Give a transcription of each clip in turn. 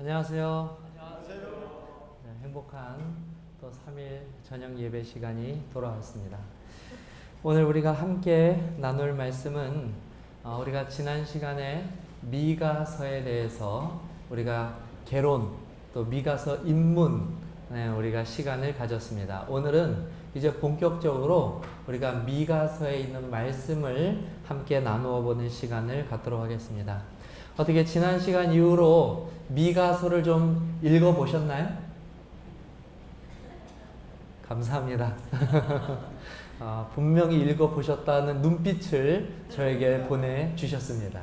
안녕하세요. 네, 행복한 또 3일 저녁 예배 시간이 돌아왔습니다. 오늘 우리가 함께 나눌 말씀은 우리가 지난 시간에 미가서에 대해서 우리가 개론 또 미가서 입문 우리가 시간을 가졌습니다. 오늘은 이제 본격적으로 우리가 미가서에 있는 말씀을 함께 나누어 보는 시간을 갖도록 하겠습니다. 어떻게 지난 시간 이후로 미가서를 좀 읽어보셨나요? 감사합니다. 분명히 읽어보셨다는 눈빛을 저에게 보내주셨습니다.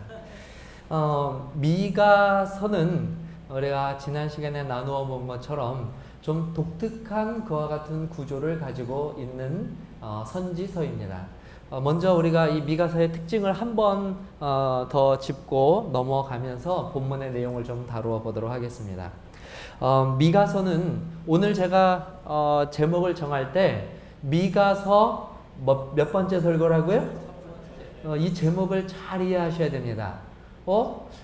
미가서는 우리가 지난 시간에 나누어 본 것처럼 좀 독특한 그와 같은 구조를 가지고 있는 선지서입니다. 먼저 우리가 이 미가서의 특징을 한 번 더 짚고 넘어가면서 본문의 내용을 좀 다루어 보도록 하겠습니다. 미가서는 오늘 제가 제목을 정할 때 미가서 몇 번째 설교라고요? 이 제목을 잘 이해하셔야 됩니다.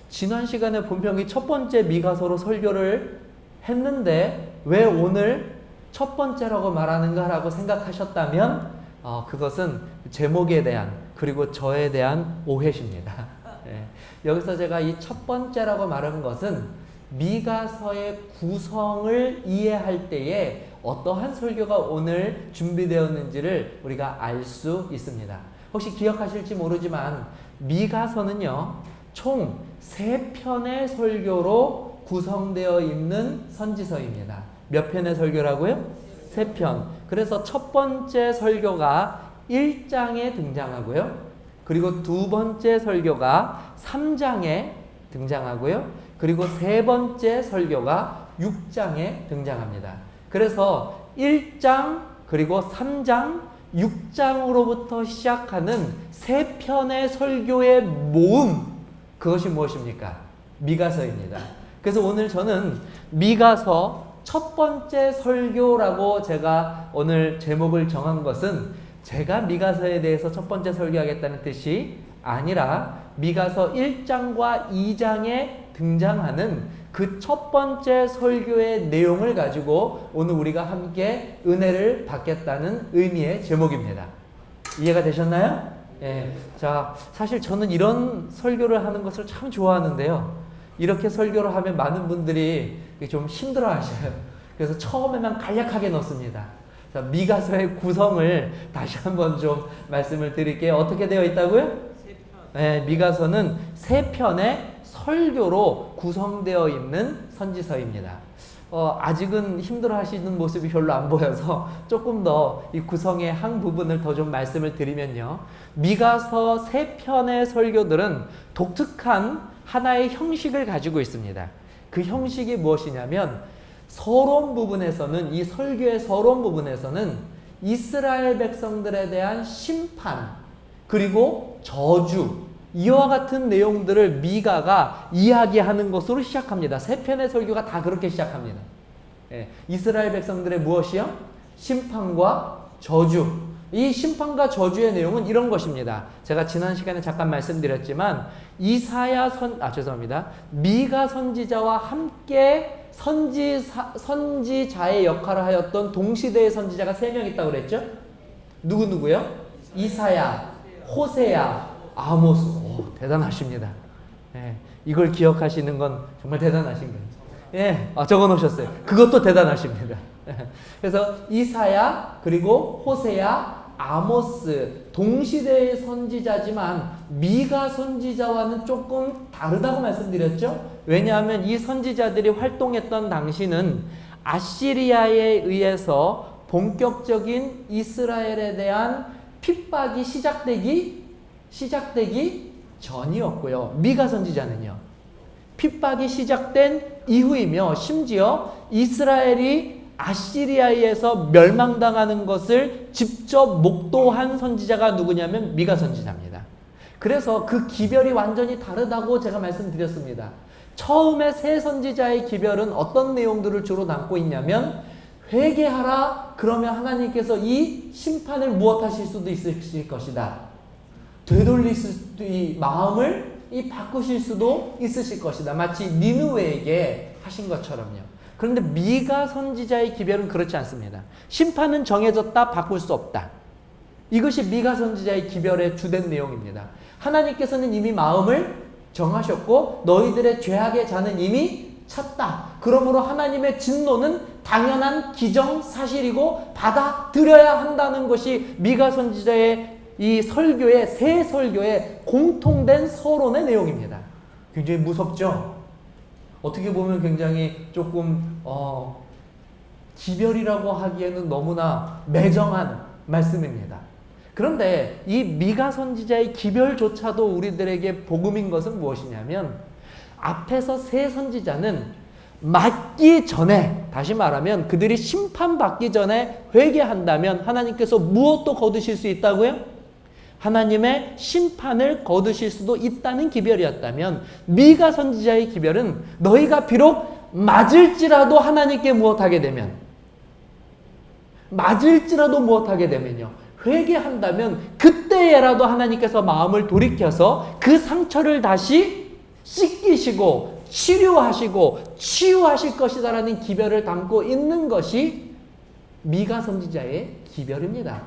지난 시간에 분명히 첫 번째 미가서로 설교를 했는데 왜 오늘 첫 번째라고 말하는가라고 생각하셨다면 그것은 제목에 대한 그리고 저에 대한 오해십니다. 여기서 제가 이 첫 번째라고 말한 것은 미가서의 구성을 이해할 때에 어떠한 설교가 오늘 준비되었는지를 우리가 알 수 있습니다. 혹시 기억하실지 모르지만 미가서는요 총 3편의 설교로 구성되어 있는 선지서입니다. 몇 편의 설교라고요? 3편. 그래서 첫 번째 설교가 1장에 등장하고요. 그리고 두 번째 설교가 3장에 등장하고요. 그리고 세 번째 설교가 6장에 등장합니다. 그래서 1장 그리고 3장, 6장으로부터 시작하는 3편의 설교의 모음, 그것이 무엇입니까? 미가서입니다. 그래서 오늘 저는 미가서 첫 번째 설교라고 제가 오늘 제목을 정한 것은 제가 미가서에 대해서 첫 번째 설교하겠다는 뜻이 아니라 미가서 1장과 2장에 등장하는 그 첫 번째 설교의 내용을 가지고 오늘 우리가 함께 은혜를 받겠다는 의미의 제목입니다. 이해가 되셨나요? 예. 자, 사실 저는 이런 설교를 하는 것을 참 좋아하는데요. 이렇게 설교를 하면 많은 분들이 좀 힘들어 하셔요. 그래서 처음에만 간략하게 넣습니다. 자, 미가서의 구성을 다시 한번 좀 말씀을 드릴게요. 어떻게 되어 있다고요? 네, 미가서는 3편의 설교로 구성되어 있는 선지서입니다. 아직은 힘들어 하시는 모습이 별로 안 보여서 조금 더 이 구성의 한 부분을 더 좀 말씀을 드리면요. 미가서 3편의 설교들은 독특한 하나의 형식을 가지고 있습니다. 그 형식이 무엇이냐면 서론 부분에서는 이 설교의 서론 부분에서는 이스라엘 백성들에 대한 심판 그리고 저주 이와 같은 내용들을 미가가 이야기하는 것으로 시작합니다. 3편의 설교가 다 그렇게 시작합니다. 이스라엘 백성들의 무엇이요? 심판과 저주. 이 심판과 저주의 내용은 이런 것입니다. 제가 지난 시간에 잠깐 말씀드렸지만 미가 선지자와 함께 선지자의 역할을 하였던 동시대의 선지자가 3명 있다고 그랬죠? 누구요? 이사야, 호세야, 아모스. 대단하십니다. 이걸 기억하시는 건 정말 대단하신 거예요. 적어 놓으셨어요. 그것도 대단하십니다. 그래서 이사야 그리고 호세야, 아모스 동시대의 선지자지만 미가 선지자와는 조금 다르다고 말씀드렸죠. 왜냐하면 이 선지자들이 활동했던 당시는 아시리아에 의해서 본격적인 이스라엘에 대한 핍박이 시작되기 전이었고요. 미가 선지자는요. 핍박이 시작된 이후이며 심지어 이스라엘이 아시리아에서 멸망당하는 것을 직접 목도한 선지자가 누구냐면 미가 선지자입니다. 그래서 그 기별이 완전히 다르다고 제가 말씀드렸습니다. 처음에 세 선지자의 기별은 어떤 내용들을 주로 담고 있냐면 회개하라 그러면 하나님께서 이 심판을 무엇하실 수도 있을 것이다. 되돌릴 이 마음을 이 바꾸실 수도 있으실 것이다. 마치 니느웨에게 하신 것처럼요. 그런데 미가 선지자의 기별은 그렇지 않습니다. 심판은 정해졌다, 바꿀 수 없다. 이것이 미가 선지자의 기별의 주된 내용입니다. 하나님께서는 이미 마음을 정하셨고 너희들의 죄악의 자는 이미 찼다. 그러므로 하나님의 진노는 당연한 기정사실이고 받아들여야 한다는 것이 미가 선지자의 이 설교의 새 설교의 공통된 서론의 내용입니다. 굉장히 무섭죠? 어떻게 보면 굉장히 조금 기별이라고 하기에는 너무나 매정한 말씀입니다. 그런데 이 미가 선지자의 기별조차도 우리들에게 복음인 것은 무엇이냐면 앞에서 세 선지자는 맞기 전에, 다시 말하면 그들이 심판받기 전에 회개한다면 하나님께서 무엇도 거두실 수 있다고요? 하나님의 심판을 거두실 수도 있다는 기별이었다면 미가 선지자의 기별은 너희가 비록 맞을지라도 하나님께 무엇하게 되면, 맞을지라도 무엇하게 되면요, 회개한다면 그때라도 하나님께서 마음을 돌이켜서 그 상처를 다시 씻기시고 치료하시고 치유하실 것이다라는 기별을 담고 있는 것이 미가 선지자의 기별입니다.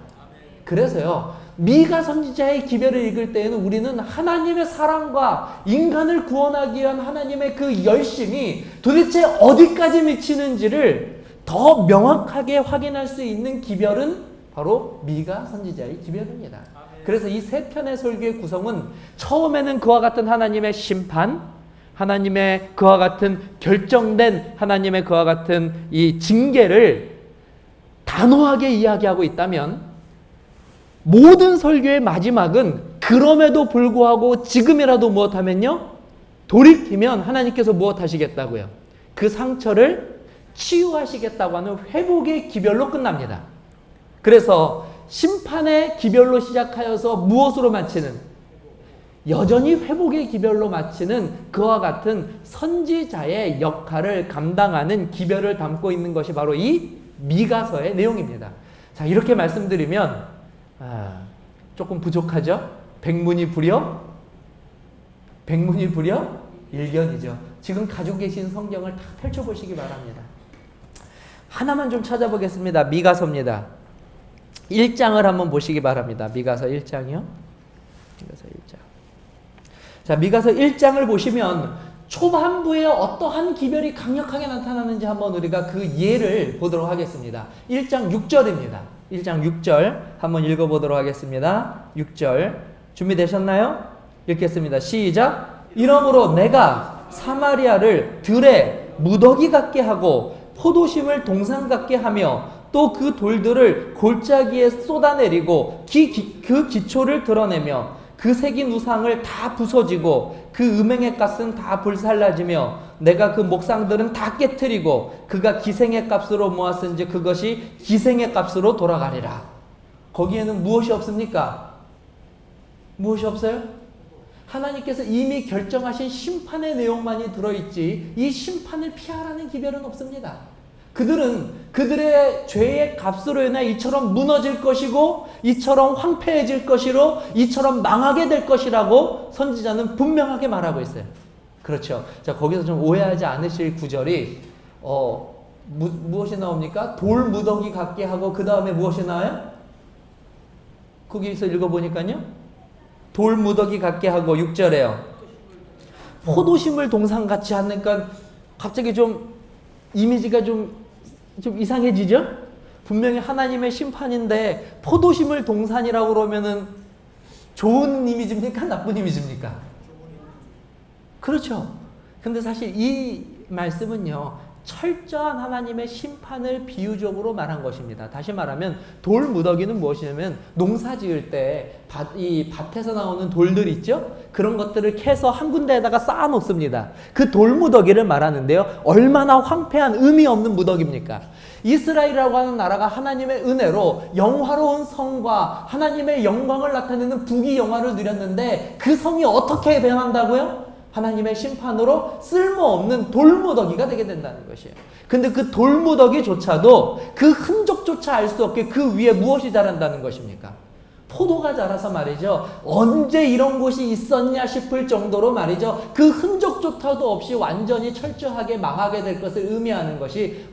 그래서요, 미가 선지자의 기별을 읽을 때에는 우리는 하나님의 사랑과 인간을 구원하기 위한 하나님의 그 열심이 도대체 어디까지 미치는지를 더 명확하게 확인할 수 있는 기별은 바로 미가 선지자의 기별입니다. 그래서 이 세 편의 설교의 구성은 처음에는 그와 같은 하나님의 심판, 하나님의 그와 같은 결정된 하나님의 그와 같은 이 징계를 단호하게 이야기하고 있다면 모든 설교의 마지막은 그럼에도 불구하고 지금이라도 무엇하면요, 돌이키면 하나님께서 무엇하시겠다고요? 그 상처를 치유하시겠다고 하는 회복의 기별로 끝납니다. 그래서 심판의 기별로 시작하여서 무엇으로 마치는, 여전히 회복의 기별로 마치는 그와 같은 선지자의 역할을 감당하는 기별을 담고 있는 것이 바로 이 미가서의 내용입니다. 자, 이렇게 말씀드리면 조금 부족하죠? 백문이 불여 일견이죠. 지금 가지고 계신 성경을 다 펼쳐보시기 바랍니다. 하나만 좀 찾아보겠습니다. 미가서입니다. 1장을 한번 보시기 바랍니다. 미가서 1장이요. 미가서 1장. 자, 미가서 1장을 보시면 초반부에 어떠한 기별이 강력하게 나타나는지 한번 우리가 그 예를 보도록 하겠습니다. 1장 6절입니다. 1장 6절 한번 읽어보도록 하겠습니다. 6절 준비되셨나요? 읽겠습니다. 시작. 이러므로 내가 사마리아를 들에 무더기 같게 하고 포도심을 동산 같게 하며 또 그 돌들을 골짜기에 쏟아내리고 그 기초를 드러내며 그 새긴 우상을 다 부서지고 그 음행의 값은 다 불살라지며 내가 그 목상들은 다 깨트리고 그가 기생의 값으로 모았은지 그것이 기생의 값으로 돌아가리라. 거기에는 무엇이 없습니까? 무엇이 없어요? 하나님께서 이미 결정하신 심판의 내용만이 들어있지 이 심판을 피하라는 기별은 없습니다. 그들은 그들의 죄의 값으로 인해 이처럼 무너질 것이고 이처럼 황폐해질 것이로 이처럼 망하게 될 것이라고 선지자는 분명하게 말하고 있어요. 그렇죠. 자, 거기서 좀 오해하지 않으실 구절이 무엇이 나옵니까? 돌 무더기 같게 하고 그 다음에 무엇이 나와요? 거기서 읽어보니까요, 돌 무더기 같게 하고 6절에요. 포도심을 동산같이 하니까 갑자기 좀 이미지가 좀 이상해지죠? 분명히 하나님의 심판인데 포도심을 동산이라고 그러면은 좋은 이미지입니까? 나쁜 이미지입니까? 그렇죠. 근데 사실 이 말씀은요, 철저한 하나님의 심판을 비유적으로 말한 것입니다. 다시 말하면 돌 무더기는 무엇이냐면 농사 지을 때 이 밭에서 나오는 돌들 있죠? 그런 것들을 캐서 한 군데에다가 쌓아 놓습니다. 그 돌 무더기를 말하는데요, 얼마나 황폐한 의미 없는 무더기입니까? 이스라엘이라고 하는 나라가 하나님의 은혜로 영화로운 성과 하나님의 영광을 나타내는 부귀영화를 누렸는데 그 성이 어떻게 변한다고요? 하나님의 심판으로 쓸모없는 돌무더기가 되게 된다는 것이에요. 근데 그 돌무더기조차도 그 흔적조차 알 수 없게 그 위에 무엇이 자란다는 것입니까? 포도가 자라서 말이죠. 언제 이런 곳이 있었냐 싶을 정도로 말이죠. 그 흔적조차도 없이 완전히 철저하게 망하게 될 것을 의미하는 것이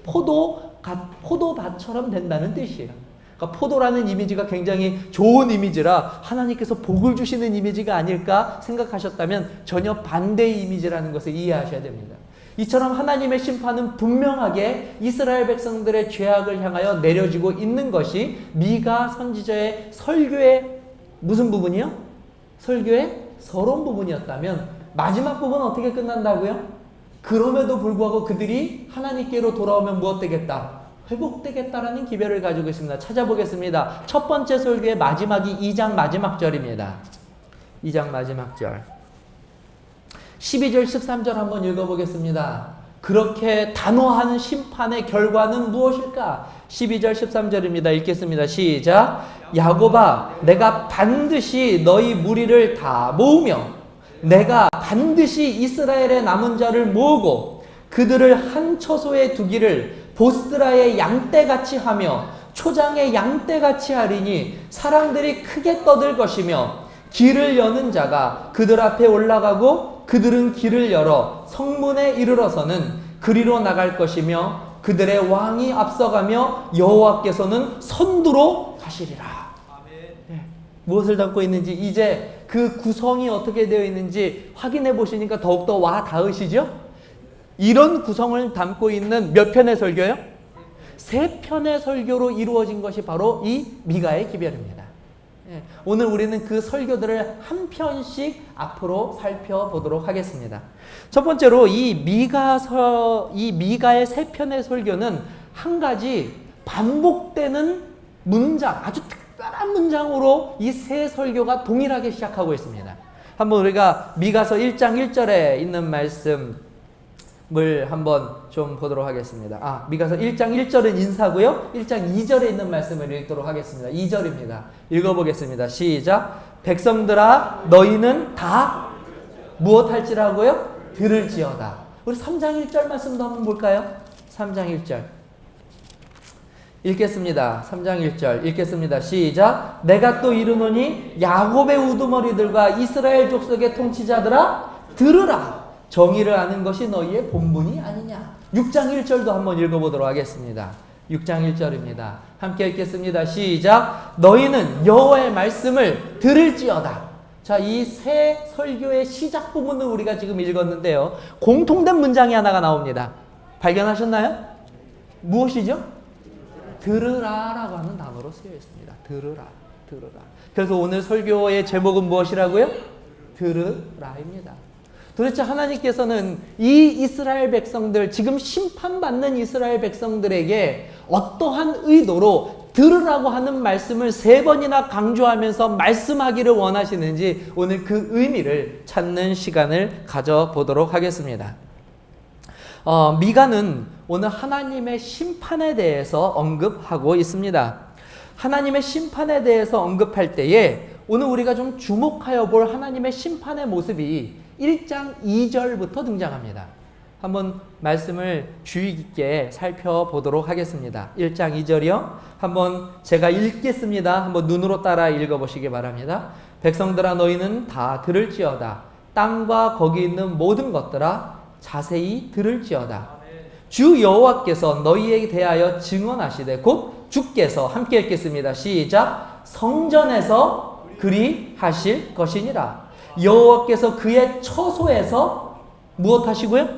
포도밭처럼 된다는 뜻이에요. 그러니까 포도라는 이미지가 굉장히 좋은 이미지라 하나님께서 복을 주시는 이미지가 아닐까 생각하셨다면 전혀 반대의 이미지라는 것을 이해하셔야 됩니다. 이처럼 하나님의 심판은 분명하게 이스라엘 백성들의 죄악을 향하여 내려지고 있는 것이 미가 선지자의 설교의 무슨 부분이요? 설교의 서론 부분이었다면 마지막 부분은 어떻게 끝난다고요? 그럼에도 불구하고 그들이 하나님께로 돌아오면 무엇 되겠다? 회복되겠다라는 기별을 가지고 있습니다. 찾아보겠습니다. 첫 번째 설교의 마지막이 2장 마지막 절입니다. 2장 마지막 절. 12절 13절 한번 읽어보겠습니다. 그렇게 단호한 심판의 결과는 무엇일까? 12절 13절입니다. 읽겠습니다. 시작. 야곱아, 내가 반드시 너희 무리를 다 모으며 내가 반드시 이스라엘의 남은 자를 모으고 그들을 한 처소에 두기를 보스라의 양떼같이 하며 초장의 양떼같이 하리니 사람들이 크게 떠들 것이며 길을 여는 자가 그들 앞에 올라가고 그들은 길을 열어 성문에 이르러서는 그리로 나갈 것이며 그들의 왕이 앞서가며 여호와께서는 선두로 가시리라. 네. 무엇을 담고 있는지 이제 그 구성이 어떻게 되어 있는지 확인해 보시니까 더욱더 와 닿으시죠? 이런 구성을 담고 있는 몇 편의 설교요? 3편의 설교로 이루어진 것이 바로 이 미가의 기별입니다. 오늘 우리는 그 설교들을 한 편씩 앞으로 살펴보도록 하겠습니다. 첫 번째로 이 미가의 3편의 설교는 한 가지 반복되는 문장, 아주 특별한 문장으로 이 세 설교가 동일하게 시작하고 있습니다. 한번 우리가 미가서 1장 1절에 있는 말씀을 한번 좀 보도록 하겠습니다. 미가서 1장 1절은 인사고요. 1장 2절에 있는 말씀을 읽도록 하겠습니다. 2절입니다. 읽어보겠습니다. 시작. 백성들아 너희는 다 무엇 할지라고요? 들을지어다. 우리 3장 1절 말씀도 한번 볼까요? 3장 1절 읽겠습니다. 3장 1절 읽겠습니다. 시작. 내가 또 이르노니 야곱의 우두머리들과 이스라엘 족속의 통치자들아 들으라. 정의를 아는 것이 너희의 본분이 아니냐. 6장 1절도 한번 읽어보도록 하겠습니다. 6장 1절입니다. 함께 읽겠습니다. 시작. 너희는 여호와의 말씀을 들을지어다. 자, 이 세 설교의 시작 부분을 우리가 지금 읽었는데요. 공통된 문장이 하나가 나옵니다. 발견하셨나요? 무엇이죠? 들으라라고 하는 단어로 쓰여 있습니다. 들으라, 들으라. 그래서 오늘 설교의 제목은 무엇이라고요? 들으라입니다. 도대체 하나님께서는 이 이스라엘 백성들, 지금 심판받는 이스라엘 백성들에게 어떠한 의도로 들으라고 하는 말씀을 3번이나 강조하면서 말씀하기를 원하시는지 오늘 그 의미를 찾는 시간을 가져보도록 하겠습니다. 미가는 오늘 하나님의 심판에 대해서 언급하고 있습니다. 하나님의 심판에 대해서 언급할 때에 오늘 우리가 좀 주목하여 볼 하나님의 심판의 모습이 1장 2절부터 등장합니다. 한번 말씀을 주의 깊게 살펴보도록 하겠습니다. 1장 2절이요. 한번 제가 읽겠습니다. 한번 눈으로 따라 읽어보시기 바랍니다. 백성들아 너희는 다 들을지어다. 땅과 거기 있는 모든 것들아 자세히 들을지어다. 주 여호와께서 너희에 대하여 증언하시되 곧 주께서 함께 읽겠습니다. 시작. 성전에서 그리 하실 것이니라. 여호와께서 그의 처소에서 무엇 하시고요?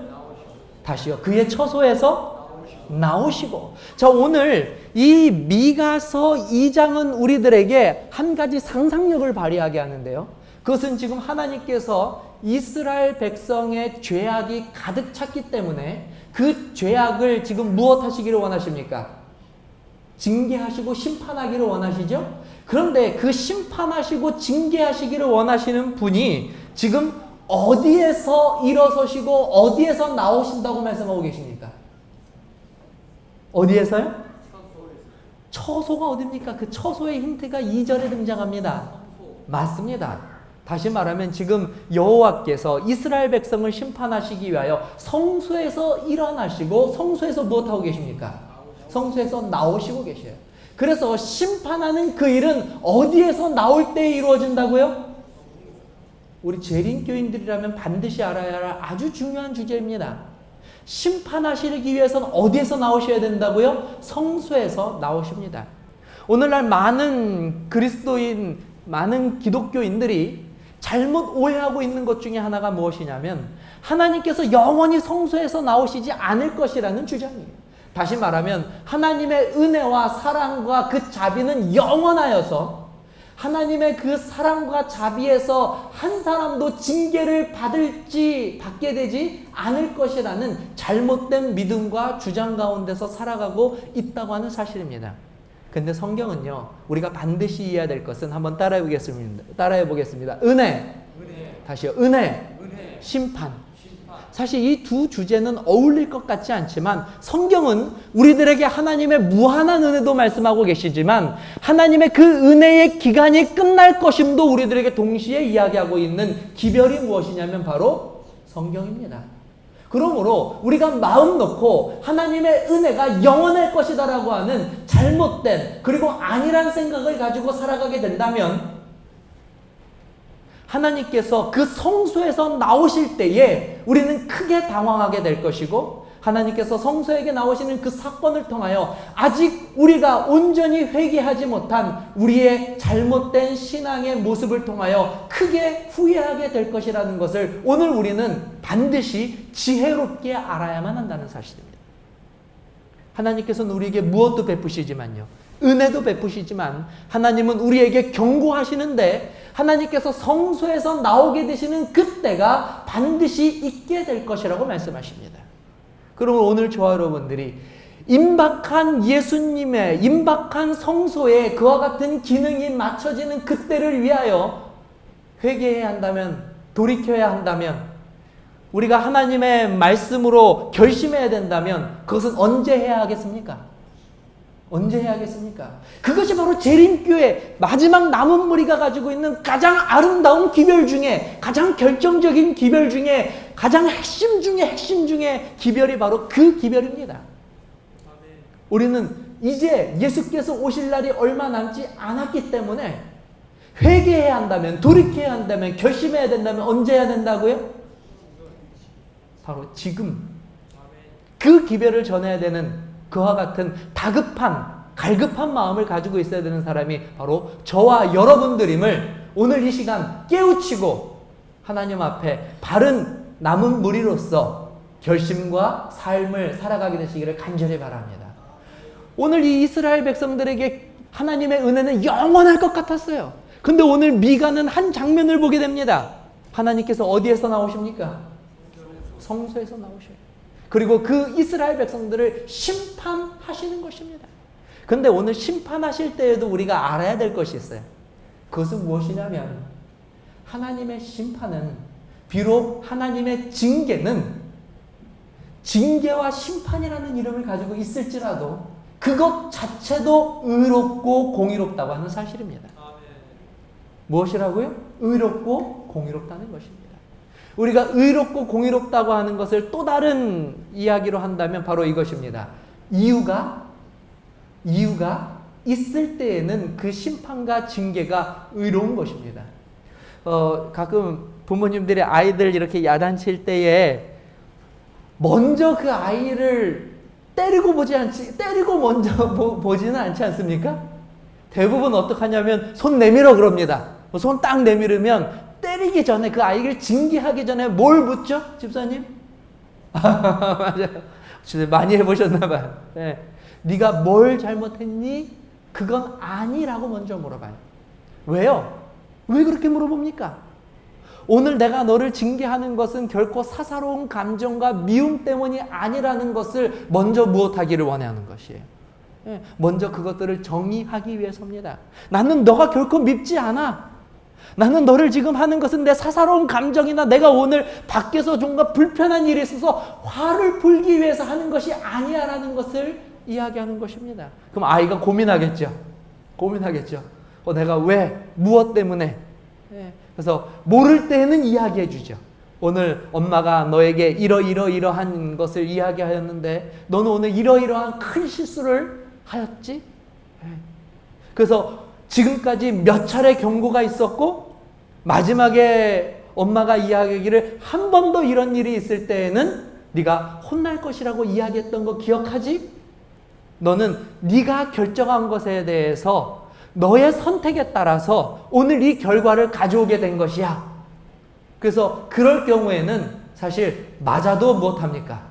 다시요. 그의 처소에서 나오시고. 자, 오늘 이 미가서 2장은 우리들에게 한 가지 상상력을 발휘하게 하는데요. 그것은 지금 하나님께서 이스라엘 백성의 죄악이 가득 찼기 때문에 그 죄악을 지금 무엇 하시기를 원하십니까? 징계하시고 심판하기를 원하시죠? 그런데 그 심판하시고 징계하시기를 원하시는 분이 지금 어디에서 일어서시고 어디에서 나오신다고 말씀하고 계십니까? 어디에서요? 처소가 어디입니까? 그 처소의 힌트가 2절에 등장합니다. 맞습니다. 다시 말하면 지금 여호와께서 이스라엘 백성을 심판하시기 위하여 성소에서 일어나시고 성소에서 무엇하고 계십니까? 성소에서 나오시고 계셔요. 그래서 심판하는 그 일은 어디에서 나올 때 이루어진다고요? 우리 재림교인들이라면 반드시 알아야 할 아주 중요한 주제입니다. 심판하시기 위해서는 어디에서 나오셔야 된다고요? 성소에서 나오십니다. 오늘날 많은 그리스도인, 많은 기독교인들이 잘못 오해하고 있는 것 중에 하나가 무엇이냐면 하나님께서 영원히 성소에서 나오시지 않을 것이라는 주장이에요. 다시 말하면 하나님의 은혜와 사랑과 그 자비는 영원하여서 하나님의 그 사랑과 자비에서 한 사람도 징계를 받게 되지 않을 것이라는 잘못된 믿음과 주장 가운데서 살아가고 있다고 하는 사실입니다. 근데 성경은요, 우리가 반드시 이해해야 될 것은 한번 따라해 보겠습니다. 은혜. 다시요. 은혜. 심판. 사실 이 두 주제는 어울릴 것 같지 않지만 성경은 우리들에게 하나님의 무한한 은혜도 말씀하고 계시지만 하나님의 그 은혜의 기간이 끝날 것임도 우리들에게 동시에 이야기하고 있는 기별이 무엇이냐면 바로 성경입니다. 그러므로 우리가 마음 놓고 하나님의 은혜가 영원할 것이다라고 하는 잘못된 그리고 아니란 생각을 가지고 살아가게 된다면 하나님께서 그 성소에서 나오실 때에 우리는 크게 당황하게 될 것이고 하나님께서 성소에게 나오시는 그 사건을 통하여 아직 우리가 온전히 회개하지 못한 우리의 잘못된 신앙의 모습을 통하여 크게 후회하게 될 것이라는 것을 오늘 우리는 반드시 지혜롭게 알아야만 한다는 사실입니다. 하나님께서는 우리에게 무엇도 베푸시지만요, 은혜도 베푸시지만 하나님은 우리에게 경고하시는데 하나님께서 성소에서 나오게 되시는 그때가 반드시 있게 될 것이라고 말씀하십니다. 그러면 오늘 저와 여러분들이 임박한 예수님의 임박한 성소에 그와 같은 기능이 맞춰지는 그때를 위하여 회개해야 한다면, 돌이켜야 한다면, 우리가 하나님의 말씀으로 결심해야 된다면 그것은 언제 해야 하겠습니까? 언제 해야 하겠습니까? 그것이 바로 재림교회 마지막 남은 무리가 가지고 있는 가장 아름다운 기별 중에, 가장 결정적인 기별 중에, 가장 핵심 중에 기별이 바로 그 기별입니다. 우리는 이제 예수께서 오실 날이 얼마 남지 않았기 때문에 회개해야 한다면, 돌이켜야 한다면, 결심해야 된다면 언제 해야 된다고요? 바로 지금. 그 기별을 전해야 되는 그와 같은 다급한, 갈급한 마음을 가지고 있어야 되는 사람이 바로 저와 여러분들임을 오늘 이 시간 깨우치고 하나님 앞에 바른 남은 무리로서 결심과 삶을 살아가게 되시기를 간절히 바랍니다. 오늘 이 이스라엘 백성들에게 하나님의 은혜는 영원할 것 같았어요. 근데 오늘 미가는 한 장면을 보게 됩니다. 하나님께서 어디에서 나오십니까? 성소에서 나오셔요. 그리고 그 이스라엘 백성들을 심판하시는 것입니다. 그런데 오늘 심판하실 때에도 우리가 알아야 될 것이 있어요. 그것은 무엇이냐면 하나님의 심판은 비록 하나님의 징계는 징계와 심판이라는 이름을 가지고 있을지라도 그것 자체도 의롭고 공의롭다고 하는 사실입니다. 무엇이라고요? 의롭고 공의롭다는 것입니다. 우리가 의롭고 공의롭다고 하는 것을 또 다른 이야기로 한다면 바로 이것입니다. 이유가 있을 때에는 그 심판과 징계가 의로운 것입니다. 가끔 부모님들이 아이들 이렇게 야단칠 때에 먼저 그 아이를 때리고 먼저 보지는 않지 않습니까? 대부분 어떻게 하냐면 손 내밀어 그럽니다. 손 딱 내밀으면 때리기 전에, 그 아이를 징계하기 전에 뭘 묻죠? 집사님? 맞아요. 많이 해보셨나봐요. 네. 네가 뭘 잘못했니? 그건 아니라고 먼저 물어봐요. 왜요? 왜 그렇게 물어봅니까? 오늘 내가 너를 징계하는 것은 결코 사사로운 감정과 미움 때문이 아니라는 것을 먼저 무엇하기를 원하는 것이에요. 네. 먼저 그것들을 정의하기 위해서입니다. 나는 너가 결코 밉지 않아. 나는 너를 지금 하는 것은 내 사사로운 감정이나 내가 오늘 밖에서 뭔가 불편한 일이 있어서 화를 풀기 위해서 하는 것이 아니야 라는 것을 이야기하는 것입니다. 그럼 아이가 고민하겠죠. 내가 왜, 무엇 때문에. 그래서 모를 때에는 이야기해 주죠. 오늘 엄마가 너에게 이러한 것을 이야기하였는데 너는 오늘 이러한 큰 실수를 하였지? 그래서 지금까지 몇 차례 경고가 있었고 마지막에 엄마가 이야기하기를 한 번 더 이런 일이 있을 때에는 네가 혼날 것이라고 이야기했던 거 기억하지? 너는 네가 결정한 것에 대해서 너의 선택에 따라서 오늘 이 결과를 가져오게 된 것이야. 그래서 그럴 경우에는 사실 맞아도 못합니까?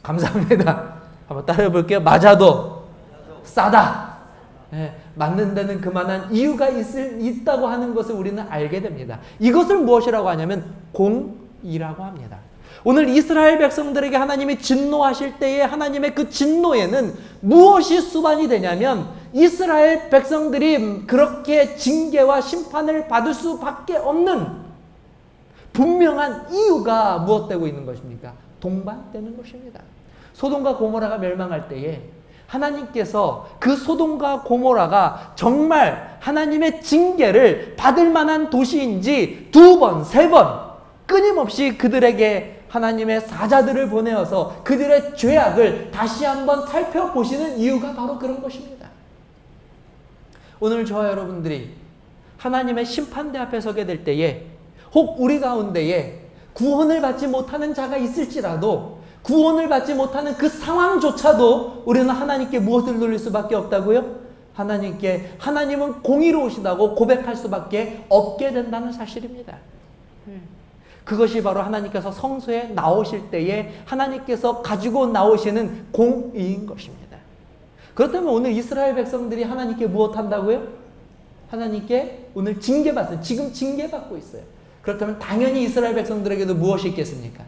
감사합니다. 한번 따라해 볼게요. 맞아도 싸다. 네, 맞는 데는 그만한 이유가 있다고 하는 것을 우리는 알게 됩니다. 이것을 무엇이라고 하냐면 공의라고 합니다. 오늘 이스라엘 백성들에게 하나님이 진노하실 때에 하나님의 그 진노에는 무엇이 수반이 되냐면 이스라엘 백성들이 그렇게 징계와 심판을 받을 수밖에 없는 분명한 이유가 무엇되고 있는 것입니까? 동반되는 것입니다. 소돔과 고모라가 멸망할 때에 하나님께서 그 소돔과 고모라가 정말 하나님의 징계를 받을 만한 도시인지 2번, 3번 끊임없이 그들에게 하나님의 사자들을 보내어서 그들의 죄악을 다시 한번 살펴보시는 이유가 바로 그런 것입니다. 오늘 저와 여러분들이 하나님의 심판대 앞에 서게 될 때에 혹 우리 가운데에 구원을 받지 못하는 자가 있을지라도 구원을 받지 못하는 그 상황조차도 우리는 하나님께 무엇을 돌릴 수밖에 없다고요? 하나님께 하나님은 공의로우시다고 고백할 수밖에 없게 된다는 사실입니다. 그것이 바로 하나님께서 성소에 나오실 때에 하나님께서 가지고 나오시는 공의인 것입니다. 그렇다면 오늘 이스라엘 백성들이 하나님께 무엇 한다고요? 하나님께 오늘 징계받습니다. 지금 징계받고 있어요. 그렇다면 당연히 이스라엘 백성들에게도 무엇이 있겠습니까?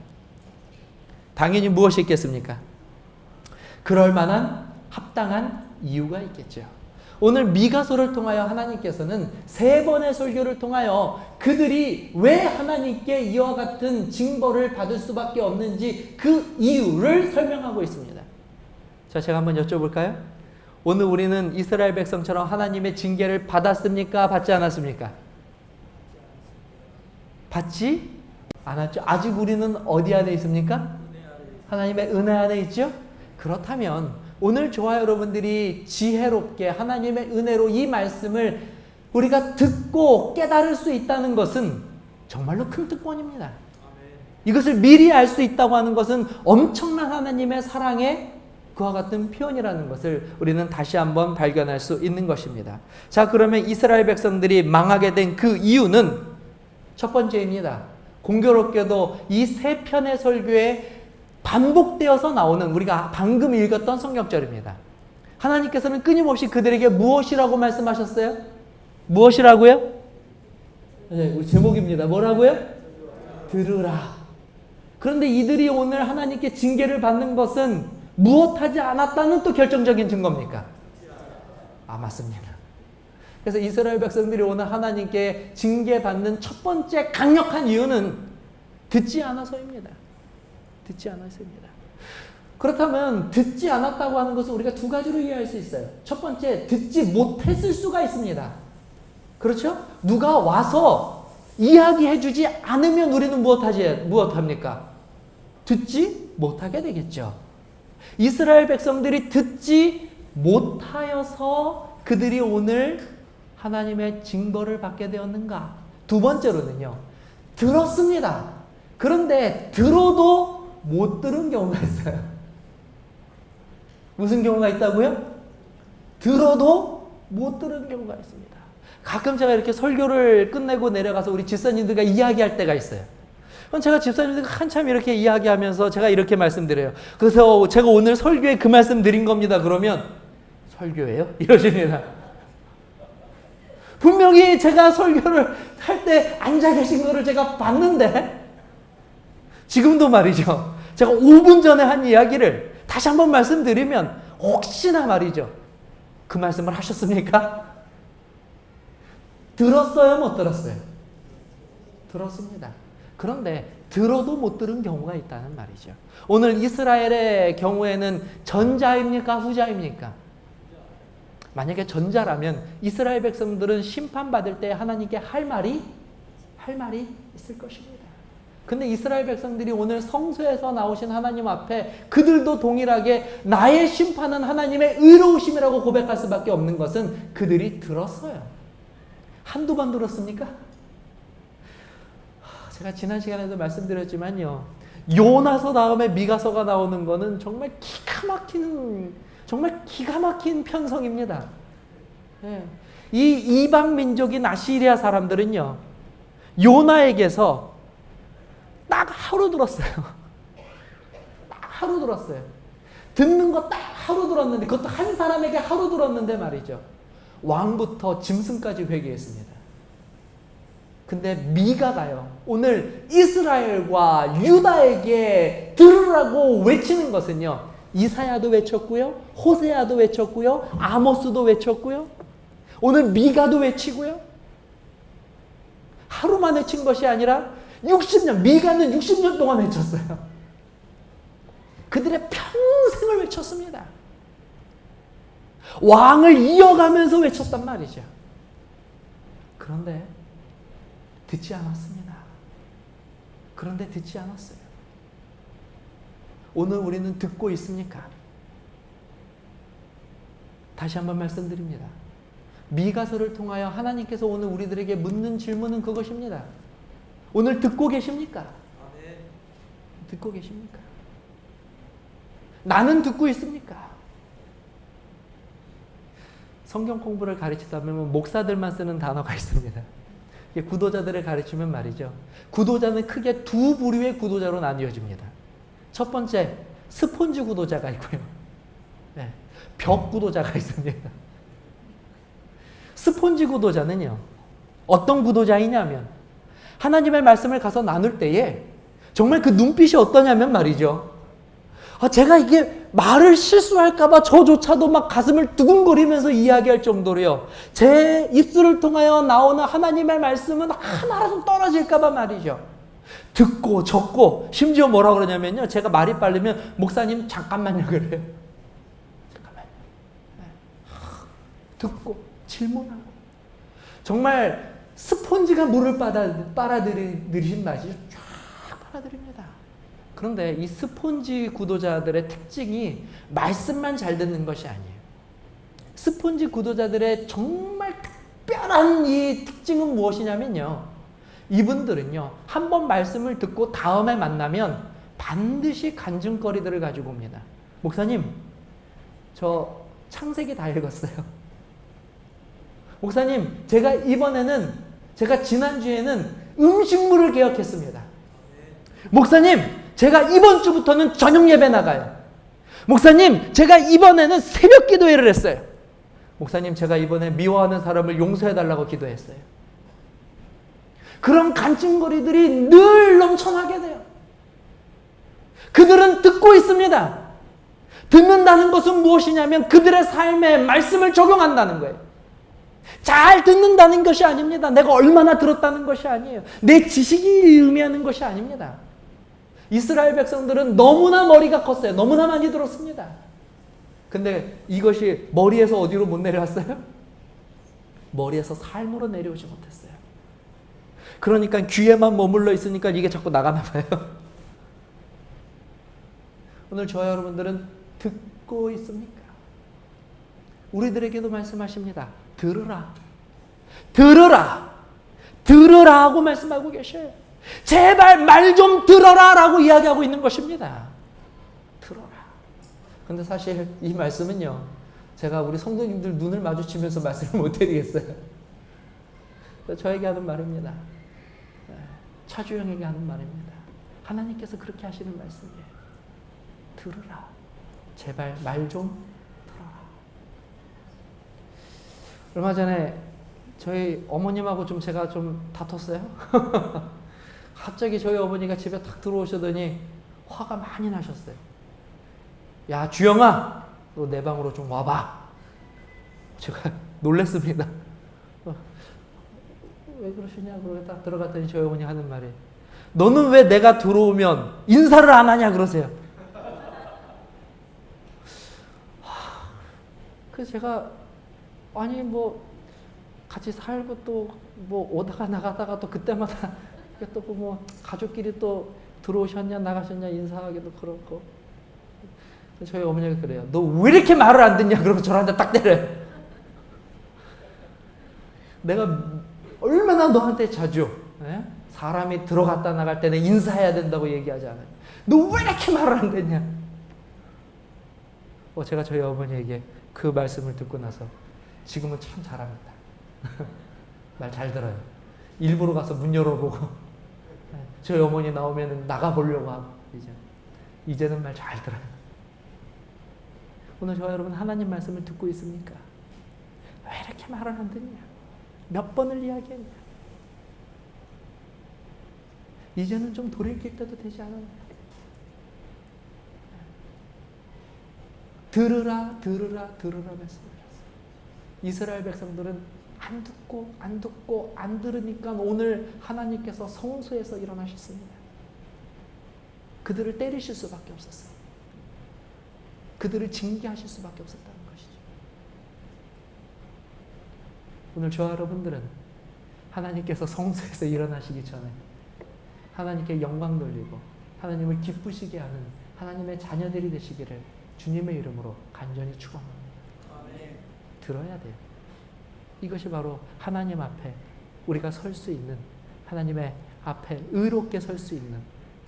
당연히 무엇이 있겠습니까? 그럴 만한 합당한 이유가 있겠죠. 오늘 미가서를 통하여 하나님께서는 3번의 설교를 통하여 그들이 왜 하나님께 이와 같은 징벌을 받을 수밖에 없는지 그 이유를 설명하고 있습니다. 자, 제가 한번 여쭤볼까요? 오늘 우리는 이스라엘 백성처럼 하나님의 징계를 받았습니까? 받지 않았습니까? 받지 않았죠. 아직 우리는 어디 안에 있습니까? 하나님의 은혜 안에 있죠? 그렇다면 오늘 저와 여러분들이 지혜롭게 하나님의 은혜로 이 말씀을 우리가 듣고 깨달을 수 있다는 것은 정말로 큰 특권입니다. 이것을 미리 알 수 있다고 하는 것은 엄청난 하나님의 사랑의 그와 같은 표현이라는 것을 우리는 다시 한번 발견할 수 있는 것입니다. 자, 그러면 이스라엘 백성들이 망하게 된 그 이유는 첫 번째입니다. 공교롭게도 이 3편의 설교에 반복되어서 나오는 우리가 방금 읽었던 성경절입니다. 하나님께서는 끊임없이 그들에게 무엇이라고 말씀하셨어요? 무엇이라고요? 네, 우리 제목입니다. 뭐라고요? 들으라. 그런데 이들이 오늘 하나님께 징계를 받는 것은 무엇하지 않았다는 또 결정적인 증거입니까? 맞습니다. 그래서 이스라엘 백성들이 오늘 하나님께 징계받는 첫 번째 강력한 이유는 듣지 않아서입니다. 듣지 않았습니다. 그렇다면 듣지 않았다고 하는 것은 우리가 2가지로 이해할 수 있어요. 첫 번째, 듣지 못했을 수가 있습니다. 그렇죠? 누가 와서 이야기해주지 않으면 우리는 무엇합니까? 듣지 못하게 되겠죠. 이스라엘 백성들이 듣지 못하여서 그들이 오늘 하나님의 징벌을 받게 되었는가? 2번째로는요, 들었습니다. 그런데 들어도 못 들은 경우가 있어요. 무슨 경우가 있다고요? 들어도 못 들은 경우가 있습니다. 가끔 제가 이렇게 설교를 끝내고 내려가서 우리 집사님들과 이야기할 때가 있어요. 그럼 제가 집사님들과 한참 이렇게 이야기하면서 제가 이렇게 말씀드려요. 그래서 제가 오늘 설교에 그 말씀 드린 겁니다. 그러면 설교예요? 이러십니다. 분명히 제가 설교를 할 때 앉아 계신 거를 제가 봤는데 지금도 말이죠. 제가 5분 전에 한 이야기를 다시 한번 말씀드리면 혹시나 말이죠. 그 말씀을 하셨습니까? 들었어요? 못 들었어요? 들었습니다. 그런데 들어도 못 들은 경우가 있다는 말이죠. 오늘 이스라엘의 경우에는 전자입니까? 후자입니까? 만약에 전자라면 이스라엘 백성들은 심판받을 때 하나님께 할 말이 있을 것입니다. 근데 이스라엘 백성들이 오늘 성소에서 나오신 하나님 앞에 그들도 동일하게 나의 심판은 하나님의 의로우심이라고 고백할 수밖에 없는 것은 그들이 들었어요. 한두 번 들었습니까? 제가 지난 시간에도 말씀드렸지만요. 요나서 다음에 미가서가 나오는 거는 정말 기가 막힌 편성입니다. 예. 이 이방 민족인 아시리아 사람들은요. 요나에게서 딱 하루 들었어요. 딱 하루 들었어요. 듣는 거 딱 하루 들었는데, 그것도 한 사람에게 하루 들었는데 말이죠. 왕부터 짐승까지 회개했습니다. 근데 미가가요. 오늘 이스라엘과 유다에게 들으라고 외치는 것은요. 이사야도 외쳤고요. 호세아도 외쳤고요. 아모스도 외쳤고요. 오늘 미가도 외치고요. 하루만 외친 것이 아니라 60년, 미가는 60년 동안 외쳤어요. 그들의 평생을 외쳤습니다. 왕을 이어가면서 외쳤단 말이죠. 그런데 듣지 않았습니다. 그런데 듣지 않았어요. 오늘 우리는 듣고 있습니까? 다시 한번 말씀드립니다. 미가서를 통하여 하나님께서 오늘 우리들에게 묻는 질문은 그것입니다. 오늘 듣고 계십니까? 듣고 계십니까? 나는 듣고 있습니까? 성경 공부를 가르치다 보면 목사들만 쓰는 단어가 있습니다. 구도자들을 가르치면 말이죠. 구도자는 크게 두 부류의 구도자로 나뉘어집니다. 첫 번째, 스폰지 구도자가 있고요. 네, 벽 구도자가 있습니다. 스폰지 구도자는요, 어떤 구도자이냐면, 하나님의 말씀을 가서 나눌 때에 정말 그 눈빛이 어떠냐면 말이죠. 제가 이게 말을 실수할까봐 저조차도 막 가슴을 두근거리면서 이야기할 정도로요. 제 입술을 통하여 나오는 하나님의 말씀은 하나라도 떨어질까봐 말이죠. 듣고 적고 심지어 뭐라 그러냐면요. 제가 말이 빠르면 목사님 잠깐만요 그래요. 잠깐만요. 듣고 질문하고 정말 스폰지가 물을 빨아들이신 맛이 쫙 빨아들입니다. 그런데 이 스폰지 구도자들의 특징이 말씀만 잘 듣는 것이 아니에요. 스폰지 구도자들의 정말 특별한 이 특징은 무엇이냐면요. 이분들은요. 한번 말씀을 듣고 다음에 만나면 반드시 간증거리들을 가지고 옵니다. 목사님, 저 창세기 다 읽었어요. 목사님, 제가 지난주에는 음식물을 개혁했습니다. 목사님, 제가 이번 주부터는 저녁 예배 나가요. 목사님, 제가 이번에는 새벽 기도회를 했어요. 목사님, 제가 이번에 미워하는 사람을 용서해달라고 기도했어요. 그런 간증거리들이 늘 넘쳐나게 돼요. 그들은 듣고 있습니다. 듣는다는 것은 무엇이냐면 그들의 삶에 말씀을 적용한다는 거예요. 잘 듣는다는 것이 아닙니다. 내가 얼마나 들었다는 것이 아니에요. 내 지식이 의미하는 것이 아닙니다. 이스라엘 백성들은 너무나 머리가 컸어요. 너무나 많이 들었습니다. 근데 이것이 머리에서 어디로 못 내려왔어요? 머리에서 삶으로 내려오지 못했어요. 그러니까 귀에만 머물러 있으니까 이게 자꾸 나가나 봐요. 오늘 저와 여러분들은 듣고 있습니까? 우리들에게도 말씀하십니다. 들으라. 들으라. 들으라 하고 말씀하고 계셔요. 제발 말 좀 들어라 라고 이야기하고 있는 것입니다. 들어라. 근데 사실 이 말씀은요. 제가 우리 성도님들 눈을 마주치면서 말씀을 못 드리겠어요. 저에게 하는 말입니다. 차주영에게 하는 말입니다. 하나님께서 그렇게 하시는 말씀이에요. 들으라. 제발 말 좀 들어라. 얼마 전에 저희 어머님하고 제가 다퉜어요. 갑자기 저희 어머니가 집에 탁 들어오시더니 화가 많이 나셨어요. 야, 주영아, 너 내 방으로 좀 와봐. 제가 놀랬습니다. 왜 그러시냐? 그러고 딱 들어갔더니 저희 어머니 하는 말이, 너는 왜 내가 들어오면 인사를 안 하냐 그러세요. 그래서 제가 아니 같이 살고 또 오다가 나가다가 또 그때마다 또 뭐 가족끼리 또 들어오셨냐 나가셨냐 인사하기도 그렇고. 저희 어머니가 그래요. 너 왜 이렇게 말을 안 듣냐? 그러고 저한테 딱 때려요. 내가 얼마나 너한테 자주 사람이 들어갔다 나갈 때는 인사해야 된다고 얘기하지 않아요. 너 왜 이렇게 말을 안 듣냐? 제가 저희 어머니에게 그 말씀을 듣고 나서 지금은 참 잘합니다. 말 잘 들어요. 일부러 가서 문 열어보고 저희 어머니 나오면 나가보려고 하고 이제는 말 잘 들어요. 오늘 저와 여러분 하나님 말씀을 듣고 있습니까? 왜 이렇게 말을 안 듣냐? 몇 번을 이야기했냐? 이제는 좀 돌이킬 때도 되지 않았나요? 들으라 들으라 들으라 말씀하셨어요. 이스라엘 백성들은 안 듣고 안 들으니까 오늘 하나님께서 성소에서 일어나셨습니다. 그들을 때리실 수밖에 없었어요. 그들을 징계하실 수밖에 없었다는 것이죠. 오늘 저와 여러분들은 하나님께서 성소에서 일어나시기 전에 하나님께 영광 돌리고 하나님을 기쁘시게 하는 하나님의 자녀들이 되시기를 주님의 이름으로 간절히 축원합니다. 들어야 돼요. 이것이 바로 하나님 앞에 우리가 설 수 있는, 하나님의 앞에 의롭게 설 수 있는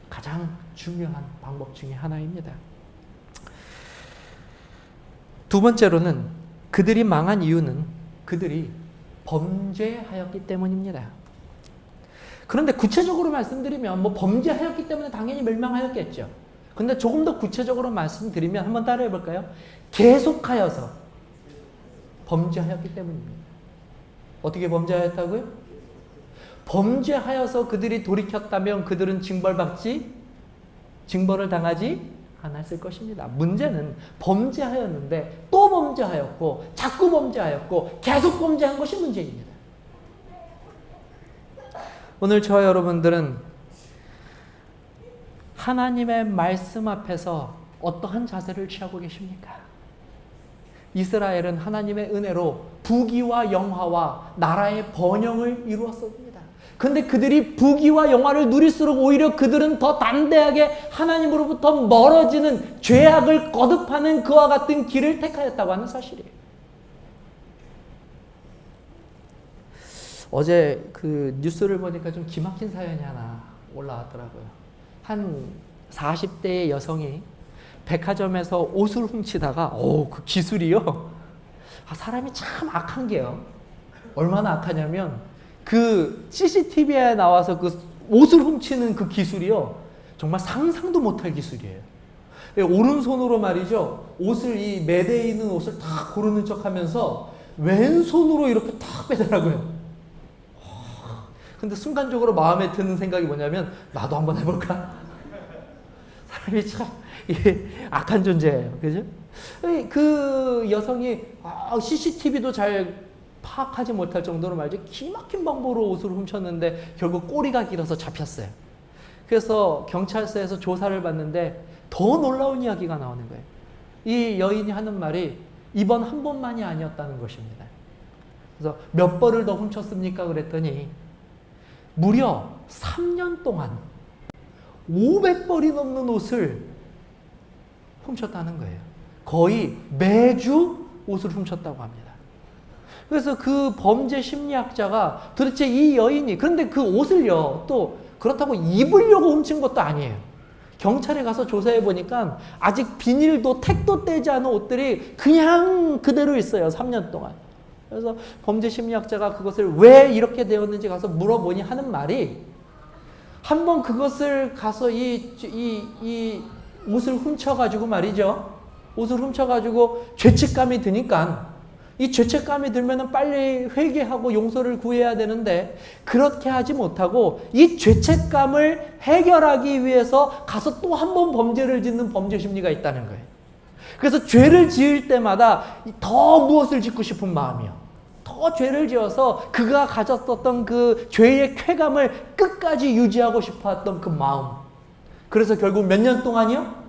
가장 중요한 방법 중에 하나입니다. 두 번째로는 그들이 망한 이유는 그들이 범죄하였기 때문입니다. 그런데 구체적으로 말씀드리면 범죄하였기 때문에 당연히 멸망하였겠죠. 근데 조금 더 구체적으로 말씀드리면 한번 따라해 볼까요? 계속하여서 범죄하였기 때문입니다. 어떻게 범죄하였다고요? 범죄하여서 그들이 돌이켰다면 그들은 징벌을 당하지 않았을 것입니다. 문제는 범죄하였는데 또 범죄하였고 자꾸 범죄하였고 계속 범죄한 것이 문제입니다. 오늘 저와 여러분들은 하나님의 말씀 앞에서 어떠한 자세를 취하고 계십니까? 이스라엘은 하나님의 은혜로 부귀와 영화와 나라의 번영을 이루었습니다. 그런데 그들이 부귀와 영화를 누릴수록 오히려 그들은 더 담대하게 하나님으로부터 멀어지는 죄악을 거듭하는 그와 같은 길을 택하였다고 하는 사실이에요. 어제 그 뉴스를 보니까 좀 기막힌 사연이 하나 올라왔더라고요. 한 40대의 여성이 백화점에서 옷을 훔치다가 그 기술이요. 사람이 참 악한 게요. 얼마나 악하냐면 그 CCTV에 나와서 그 옷을 훔치는 그 기술이요. 정말 상상도 못할 기술이에요. 오른손으로 말이죠. 옷을 이 매대에 있는 옷을 다 고르는 척하면서 왼손으로 이렇게 탁 빼더라고요. 근데 순간적으로 마음에 드는 생각이 뭐냐면 나도 한번 해볼까? 사람이 참 악한 존재예요. 그죠? 그 여성이 CCTV도 잘 파악하지 못할 정도로 말이죠. 기막힌 방법으로 옷을 훔쳤는데 결국 꼬리가 길어서 잡혔어요. 그래서 경찰서에서 조사를 받는데 더 놀라운 이야기가 나오는 거예요. 이 여인이 하는 말이 이번 한 번만이 아니었다는 것입니다. 그래서 몇 벌을 더 훔쳤습니까? 그랬더니 무려 3년 동안 500벌이 넘는 옷을 훔쳤다는 거예요. 거의 매주 옷을 훔쳤다고 합니다. 그래서 그 범죄 심리학자가 도대체 이 여인이, 그런데 그 옷을요, 또 그렇다고 입으려고 훔친 것도 아니에요. 경찰에 가서 조사해 보니까 아직 비닐도 택도 떼지 않은 옷들이 그냥 그대로 있어요. 3년 동안. 그래서 범죄 심리학자가 그것을 왜 이렇게 되었는지 가서 물어보니 하는 말이, 한번 그것을 가서 이 옷을 훔쳐가지고 말이죠. 옷을 훔쳐가지고 죄책감이 드니까 이 죄책감이 들면은 빨리 회개하고 용서를 구해야 되는데 그렇게 하지 못하고 이 죄책감을 해결하기 위해서 가서 또 한 번 범죄를 짓는 범죄 심리가 있다는 거예요. 그래서 죄를 지을 때마다 더 무엇을 짓고 싶은 마음이요. 더 죄를 지어서 그가 가졌었던 그 죄의 쾌감을 끝까지 유지하고 싶어했던 그 마음. 그래서 결국 몇 년 동안이요?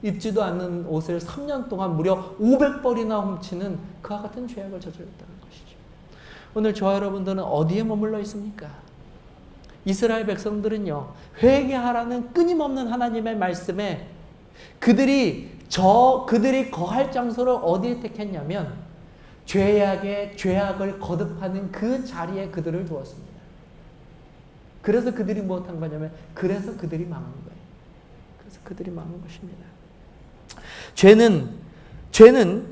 입지도 않는 옷을 3년 동안 무려 500벌이나 훔치는 그와 같은 죄악을 저질렀다는 것이죠. 오늘 저와 여러분들은 어디에 머물러 있습니까? 이스라엘 백성들은요, 회개하라는 끊임없는 하나님의 말씀에 그들이 거할 장소를 어디에 택했냐면 죄악을 거듭하는 그 자리에 그들을 두었습니다. 그래서 그들이 무엇한 거냐면, 그래서 그들이 망한 거예요. 그래서 그들이 망한 것입니다. 죄는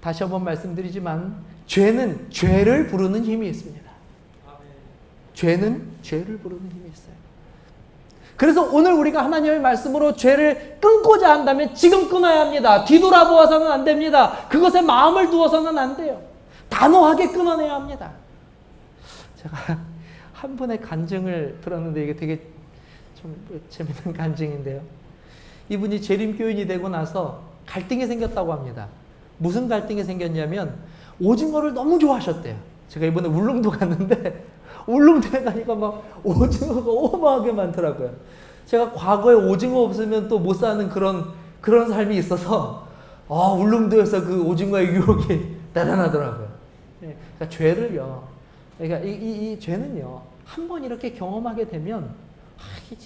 다시 한번 말씀드리지만, 죄는 죄를 부르는 힘이 있습니다. 죄는 죄를 부르는 힘이 있어요. 그래서 오늘 우리가 하나님의 말씀으로 죄를 끊고자 한다면 지금 끊어야 합니다. 뒤돌아보아서는 안 됩니다. 그것에 마음을 두어서는 안 돼요. 단호하게 끊어내야 합니다. 제가 한 분의 간증을 들었는데 이게 되게 좀 재밌는 간증인데요. 이분이 재림교인이 되고 나서 갈등이 생겼다고 합니다. 무슨 갈등이 생겼냐면 오징어를 너무 좋아하셨대요. 제가 이번에 울릉도 갔는데 울릉도에 가니까 막 오징어가 어마어마하게 많더라고요. 제가 과거에 오징어 없으면 또 못 사는 그런 삶이 있어서 울릉도에서 그 오징어의 유혹이 대단하더라고요. 그러니까 죄를요. 그러니까 이 죄는요. 한번 이렇게 경험하게 되면 이게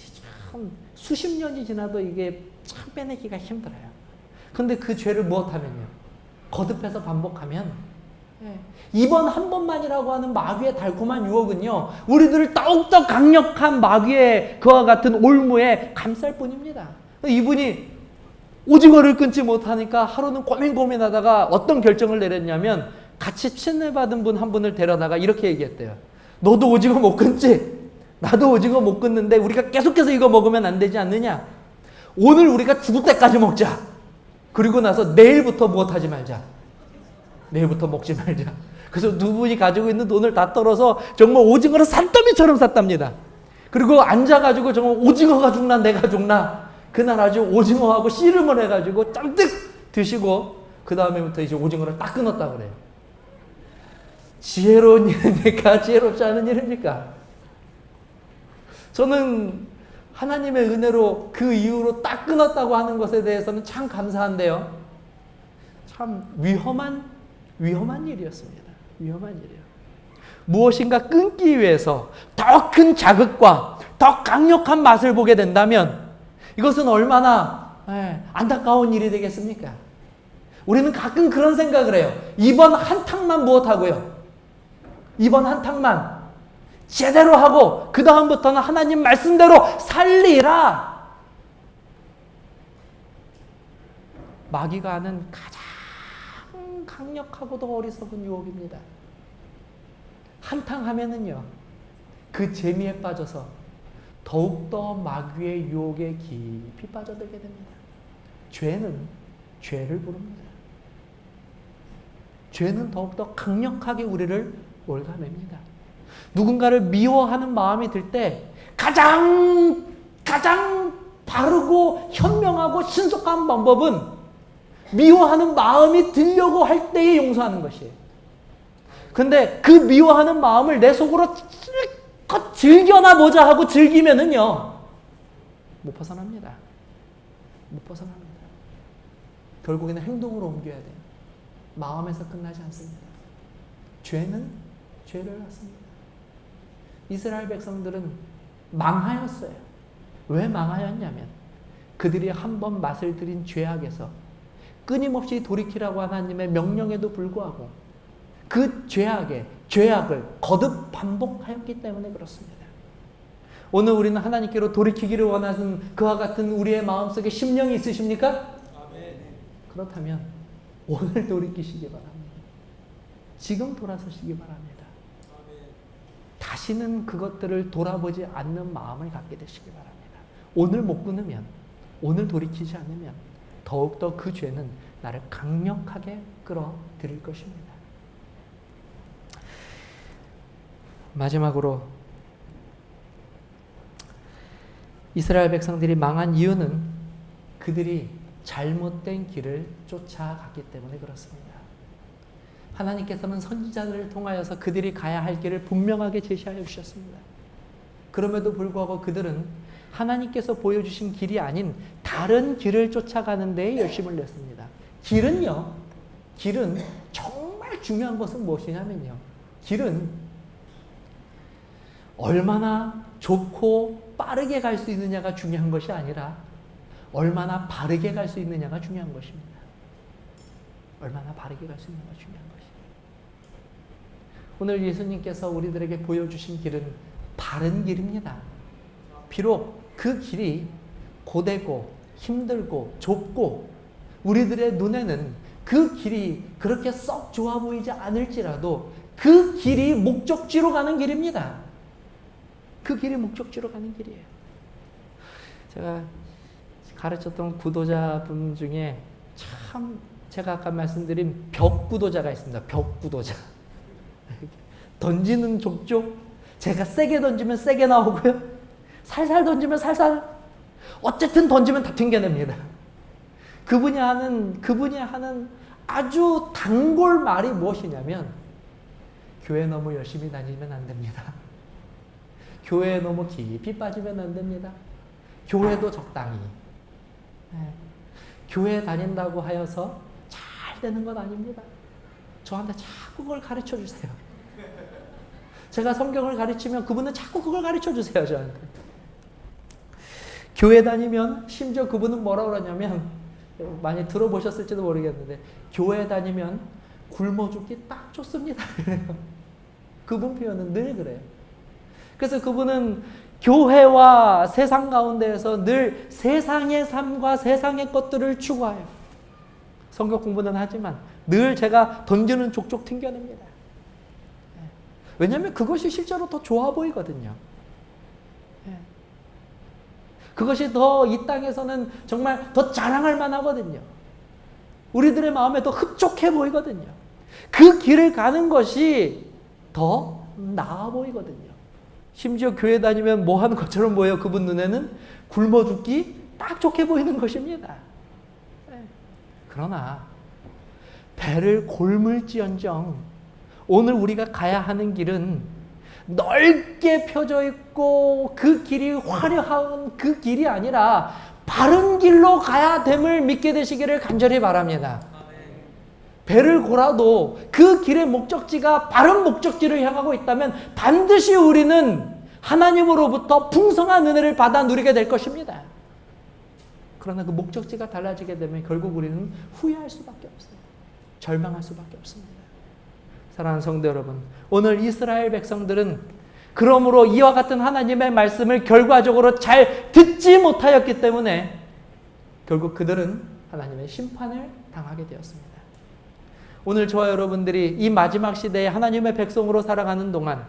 참 수십 년이 지나도 이게 참 빼내기가 힘들어요. 근데 그 죄를 무엇하면요. 거듭해서 반복하면 이번 한 번만이라고 하는 마귀의 달콤한 유혹은요, 우리들을 더욱더 강력한 마귀의 그와 같은 올무에 감쌀 뿐입니다. 이분이 오징어를 끊지 못하니까 하루는 고민하다가 어떤 결정을 내렸냐면, 같이 친애받은 분 한 분을 데려다가 이렇게 얘기했대요. 너도 오징어 못 끊지? 나도 오징어 못 끊는데 우리가 계속해서 이거 먹으면 안 되지 않느냐? 오늘 우리가 죽을 때까지 먹자. 그리고 나서 내일부터 무엇하지 말자. 내일부터 먹지 말자. 그래서 두 분이 가지고 있는 돈을 다 떨어서 정말 오징어를 산더미처럼 샀답니다. 그리고 앉아가지고 정말 오징어가 죽나 내가 죽나 그날 아주 오징어하고 씨름을 해가지고 짠뜩 드시고 그 다음에부터 이제 오징어를 딱 끊었다 그래요. 지혜로운 일입니까? 지혜롭지 않은 일입니까? 저는 하나님의 은혜로 그 이후로 딱 끊었다고 하는 것에 대해서는 참 감사한데요. 참 위험한 일이었습니다. 위험한 일이에요. 무엇인가 끊기 위해서 더 큰 자극과 더 강력한 맛을 보게 된다면 이것은 얼마나 안타까운 일이 되겠습니까? 우리는 가끔 그런 생각을 해요. 이번 한탕만 무엇하고요? 이번 한탕만 제대로 하고 그 다음부터는 하나님 말씀대로 살리라. 마귀가 하는 가장 강력하고도 어리석은 유혹입니다. 한탕하면은요, 그 재미에 빠져서 더욱더 마귀의 유혹에 깊이 빠져들게 됩니다. 죄는 죄를 부릅니다. 죄는 더욱더 강력하게 우리를 올가맵니다. 누군가를 미워하는 마음이 들 때 가장 바르고 현명하고 신속한 방법은 미워하는 마음이 들려고 할 때에 용서하는 것이에요. 근데 그 미워하는 마음을 내 속으로 즐겨나 보자 하고 즐기면은요, 못 벗어납니다. 못 벗어납니다. 결국에는 행동으로 옮겨야 돼요. 마음에서 끝나지 않습니다. 죄는 죄를 낳습니다. 이스라엘 백성들은 망하였어요. 왜 망하였냐면 그들이 한 번 맛을 들인 죄악에서 끊임없이 돌이키라고 하나님의 명령에도 불구하고 그 죄악을 거듭 반복하였기 때문에 그렇습니다. 오늘 우리는 하나님께로 돌이키기를 원하는 그와 같은 우리의 마음속에 심령이 있으십니까? 아멘. 그렇다면 오늘 돌이키시기 바랍니다. 지금 돌아서시기 바랍니다. 아멘. 다시는 그것들을 돌아보지 않는 마음을 갖게 되시기 바랍니다. 오늘 못 끊으면, 오늘 돌이키지 않으면 더욱더 그 죄는 나를 강력하게 끌어들일 것입니다. 마지막으로 이스라엘 백성들이 망한 이유는 그들이 잘못된 길을 쫓아갔기 때문에 그렇습니다. 하나님께서는 선지자들을 통하여서 그들이 가야 할 길을 분명하게 제시하여 주셨습니다. 그럼에도 불구하고 그들은 하나님께서 보여주신 길이 아닌 다른 길을 쫓아가는 데에 열심을 냈습니다. 길은 정말 중요한 것은 무엇이냐면요. 길은 얼마나 좋고 빠르게 갈 수 있느냐가 중요한 것이 아니라 얼마나 바르게 갈 수 있느냐가 중요한 것입니다. 얼마나 바르게 갈 수 있느냐가 중요한 것입니다. 오늘 예수님께서 우리들에게 보여주신 길은 바른 길입니다. 비록 그 길이 고되고 힘들고 좁고 우리들의 눈에는 그 길이 그렇게 썩 좋아 보이지 않을지라도 그 길이 목적지로 가는 길입니다. 그 길이 목적지로 가는 길이에요. 제가 가르쳤던 구도자분 중에 참 제가 아까 말씀드린 벽구도자가 있습니다. 벽구도자. 던지는 족족. 제가 세게 던지면 세게 나오고요. 살살 던지면 살살. 어쨌든 던지면 다 튕겨냅니다. 그분이 하는 아주 단골 말이 무엇이냐면 교회 너무 열심히 다니면 안 됩니다. 교회에 너무 깊이 빠지면 안 됩니다. 교회도 적당히. 교회 다닌다고 하여서 잘 되는 건 아닙니다. 저한테 자꾸 그걸 가르쳐 주세요. 제가 성경을 가르치면 그분은 자꾸 그걸 가르쳐 주세요, 저한테. 교회 다니면 심지어 그분은 뭐라 그러냐면 많이 들어보셨을지도 모르겠는데 교회 다니면 굶어 죽기 딱 좋습니다. 그분 표현은 늘 그래요. 그래서 그분은 교회와 세상 가운데에서 늘 세상의 삶과 세상의 것들을 추구해요. 성경 공부는 하지만 늘 제가 던지는 족족 튕겨냅니다. 왜냐하면 그것이 실제로 더 좋아 보이거든요. 그것이 더 이 땅에서는 정말 더 자랑할 만하거든요. 우리들의 마음에 더 흡족해 보이거든요. 그 길을 가는 것이 더 나아 보이거든요. 심지어 교회 다니면 뭐 하는 것처럼 보여요. 그분 눈에는 굶어 죽기 딱 좋게 보이는 것입니다. 그러나 배를 골물지언정 오늘 우리가 가야 하는 길은 넓게 펴져 있고 그 길이 화려한 그 길이 아니라 바른 길로 가야 됨을 믿게 되시기를 간절히 바랍니다. 배를 골아도 그 길의 목적지가 바른 목적지를 향하고 있다면 반드시 우리는 하나님으로부터 풍성한 은혜를 받아 누리게 될 것입니다. 그러나 그 목적지가 달라지게 되면 결국 우리는 후회할 수밖에 없어요. 절망할 수밖에 없습니다. 사랑하는 성도 여러분, 오늘 이스라엘 백성들은 그러므로 이와 같은 하나님의 말씀을 결과적으로 잘 듣지 못하였기 때문에 결국 그들은 하나님의 심판을 당하게 되었습니다. 오늘 저와 여러분들이 이 마지막 시대에 하나님의 백성으로 살아가는 동안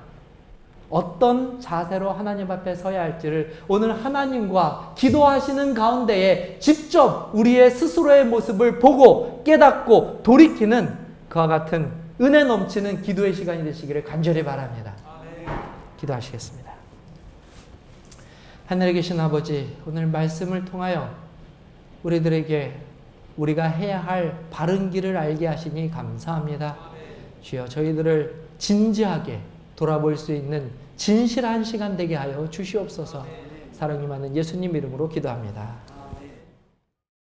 어떤 자세로 하나님 앞에 서야 할지를 오늘 하나님과 기도하시는 가운데에 직접 우리의 스스로의 모습을 보고 깨닫고 돌이키는 그와 같은 은혜 넘치는 기도의 시간이 되시기를 간절히 바랍니다. 기도하시겠습니다. 하늘에 계신 아버지, 오늘 말씀을 통하여 우리들에게 우리가 해야 할 바른 길을 알게 하시니 감사합니다. 주여 저희들을 진지하게 돌아볼 수 있는 진실한 시간 되게 하여 주시옵소서. 사랑이 많은 예수님 이름으로 기도합니다.